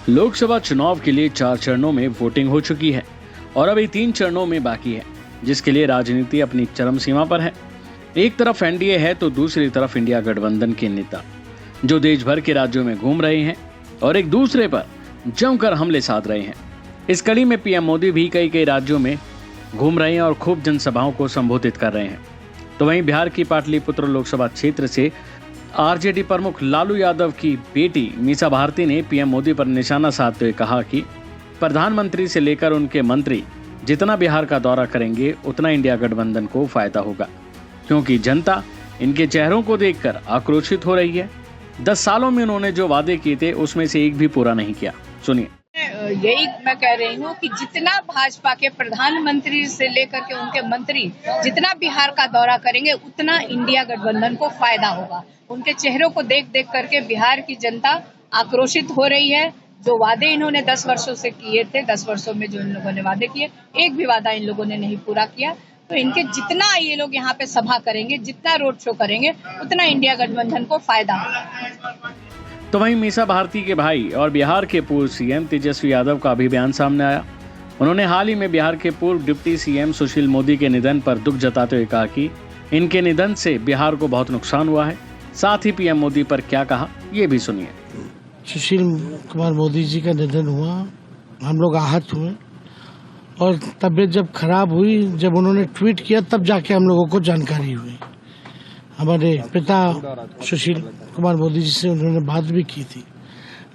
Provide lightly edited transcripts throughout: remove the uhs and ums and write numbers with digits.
लोकसभा चुनाव के लिए 4 चरणों में वोटिंग हो चुकी है और अभी 3 चरणों में बाकी है, जिसके लिए राजनीति अपनी चरम सीमा पर है। एक तरफ एनडीए है तो दूसरी तरफ इंडिया गठबंधन के नेता जो देश भर के राज्यों में घूम रहे हैं और एक दूसरे पर जमकर हमले साध रहे हैं। इस कड़ी में पीएम मोदी भी कई राज्यों में घूम रहे हैं और खूब जनसभाओं को संबोधित कर रहे हैं। तो वहीं बिहार की पाटलिपुत्र लोकसभा क्षेत्र से आरजेडी प्रमुख लालू यादव की बेटी मीसा भारती ने पीएम मोदी पर निशाना साधते हुए कहा कि प्रधानमंत्री से लेकर उनके मंत्री जितना बिहार का दौरा करेंगे उतना इंडिया गठबंधन को फायदा होगा, क्योंकि जनता इनके चेहरों को देखकर आक्रोशित हो रही है। 10 सालों में उन्होंने जो वादे किए थे उसमें से एक भी पूरा नहीं किया। सुनिए। यही मैं कह रही हूँ कि जितना भाजपा के प्रधानमंत्री से लेकर के उनके मंत्री जितना बिहार का दौरा करेंगे उतना इंडिया गठबंधन को फायदा होगा। उनके चेहरों को देख करके बिहार की जनता आक्रोशित हो रही है। जो वादे इन्होंने 10 वर्षों से किए थे, 10 वर्षों में जो इन लोगों ने वादे किए, एक भी वादा इन लोगों ने नहीं पूरा किया। तो इनके जितना ये लोग यहाँ पे सभा करेंगे, जितना रोड शो करेंगे, उतना इंडिया गठबंधन को फायदा होगा। तो वहीं मीसा भारती के भाई और बिहार के पूर्व सीएम तेजस्वी यादव का भी बयान सामने आया। उन्होंने हाल ही में बिहार के पूर्व डिप्टी सीएम सुशील मोदी के निधन पर दुख जताते हुए कहा कि इनके निधन से बिहार को बहुत नुकसान हुआ है। साथ ही पीएम मोदी पर क्या कहा, ये भी सुनिए। सुशील कुमार मोदी जी का निधन हुआ, हम लोग आहत हुए और तबीयत जब खराब हुई, जब उन्होंने ट्वीट किया तब जाके हम लोगों को जानकारी हुई। हमारे पिता सुशील कुमार मोदी जी से उन्होंने बात भी की थी,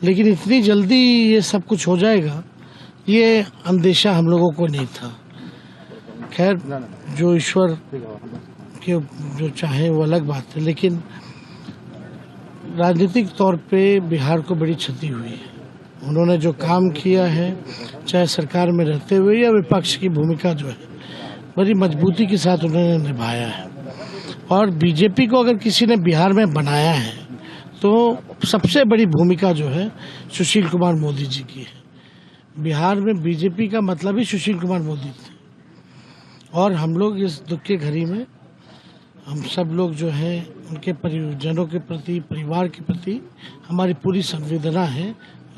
लेकिन इतनी जल्दी ये सब कुछ हो जाएगा ये अंदेशा हम लोगों को नहीं था। खैर, जो ईश्वर के जो चाहे वो अलग बात है, लेकिन राजनीतिक तौर पे बिहार को बड़ी क्षति हुई है। उन्होंने जो काम किया है, चाहे सरकार में रहते हुए या विपक्ष की भूमिका जो है बड़ी मजबूती के साथ उन्होंने निभाया है। और बीजेपी को अगर किसी ने बिहार में बनाया है तो सबसे बड़ी भूमिका जो है सुशील कुमार मोदी जी की है। बिहार में बीजेपी का मतलब ही सुशील कुमार मोदी थे। और हम लोग इस दुख की घड़ी में हम सब लोग जो है उनके परिजनों के प्रति, परिवार के प्रति हमारी पूरी संवेदना है।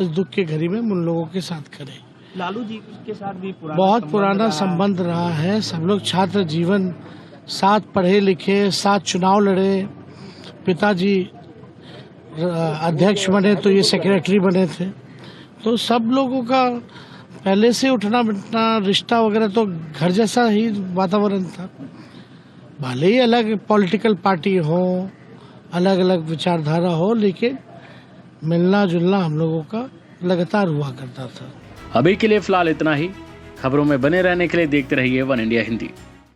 इस दुख के घड़ी में उन लोगों के साथ खड़े। लालू जी के साथ भी बहुत पुराना संबंध रहा है। सब लोग छात्र जीवन साथ पढ़े लिखे, साथ चुनाव लड़े। पिताजी अध्यक्ष बने तो ये सेक्रेटरी बने थे। तो सब लोगों का पहले से उठना बैठना, रिश्ता वगैरह तो घर जैसा ही वातावरण था। भले ही अलग पॉलिटिकल पार्टी हो, अलग अलग विचारधारा हो, लेकिन मिलना जुलना हम लोगों का लगातार हुआ करता था। अभी के लिए फिलहाल इतना ही। खबरों में बने रहने के लिए देखते रहिए वन इंडिया हिंदी।